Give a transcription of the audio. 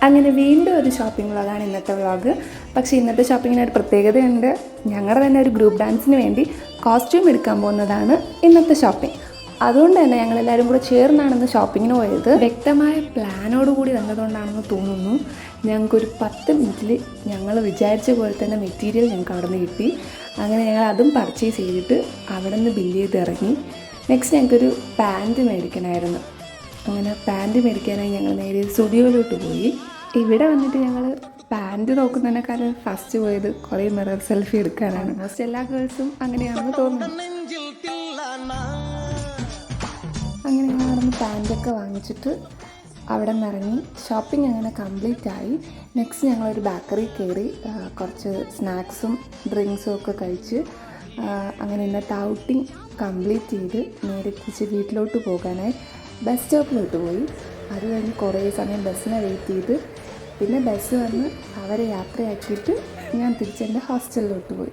അങ്ങനെ വീണ്ടും ഒരു ഷോപ്പിംഗ് വ്ളോഗാണ് ഇന്നത്തെ വ്ളോഗ്. പക്ഷേ ഇന്നത്തെ ഷോപ്പിങ്ങിന് ഒരു പ്രത്യേകതയുണ്ട്. ഞങ്ങളുടെ തന്നെ ഒരു ഗ്രൂപ്പ് ഡാൻസിന് വേണ്ടി കോസ്റ്റ്യൂം എടുക്കാൻ പോകുന്നതാണ് ഇന്നത്തെ ഷോപ്പിംഗ്. അതുകൊണ്ട് തന്നെ ഞങ്ങളെല്ലാവരും കൂടെ ചേർന്നാണെന്ന് ഷോപ്പിങ്ങിന് പോയത്. വ്യക്തമായ പ്ലാനോടുകൂടി വന്നതുകൊണ്ടാണെന്ന് തോന്നുന്നു. ഞങ്ങൾക്കൊരു 10 മിനിറ്റിൽ ഞങ്ങൾ വിചാരിച്ച പോലെ തന്നെ മെറ്റീരിയൽ ഞങ്ങൾക്ക് അവിടെ നിന്ന് കിട്ടി. അങ്ങനെ ഞങ്ങൾ അതും പർച്ചേസ് ചെയ്തിട്ട് അവിടെ നിന്ന് ബില്ല് ചെയ്ത് ഇറങ്ങി. നെക്സ്റ്റ് ഞങ്ങൾക്കൊരു പാൻറ്റ് മേടിക്കണമായിരുന്നു. അങ്ങനെ പാൻറ്റ് മേടിക്കാനായി ഞങ്ങൾ നേരെ സ്റ്റുഡിയോയിലോട്ട് പോയി. ഇവിടെ വന്നിട്ട് ഞങ്ങൾ പാൻറ്റ് നോക്കുന്നതിനേക്കാളും ഫസ്റ്റ് പോയത് കുറേ മിറർ സെൽഫി എടുക്കാനാണ്. മോസ്റ്റ് എല്ലാ ഗേൾസും അങ്ങനെയാണെന്ന് തോന്നുന്നു. അങ്ങനെ ഞങ്ങൾ അവിടെ നിന്ന് പാൻറ്റൊക്കെ വാങ്ങിച്ചിട്ട് അവിടെ നിന്ന് ഇറങ്ങി. ഷോപ്പിംഗ് അങ്ങനെ കംപ്ലീറ്റ് ആയി. നെക്സ്റ്റ് ഞങ്ങളൊരു ബേക്കറി കയറി കുറച്ച് സ്നാക്സും ഡ്രിങ്ക്സും ഒക്കെ കഴിച്ച് അങ്ങനെ ഇന്നത്തെ ഔട്ടിങ് കംപ്ലീറ്റ് ചെയ്ത് നേരെ തിരിച്ച് വീട്ടിലോട്ട് പോകാനായി ബസ് സ്റ്റോപ്പിലോട്ട് പോയി. അത് കഴിഞ്ഞ് കുറേ സമയം ബസ്സിനെ വെയിറ്റ് ചെയ്ത് പിന്നെ ബസ് വന്ന് അവരെ യാത്രയാക്കിയിട്ട് ഞാൻ തിരിച്ചെൻ്റെ ഹോസ്റ്റലിലോട്ട് പോയി.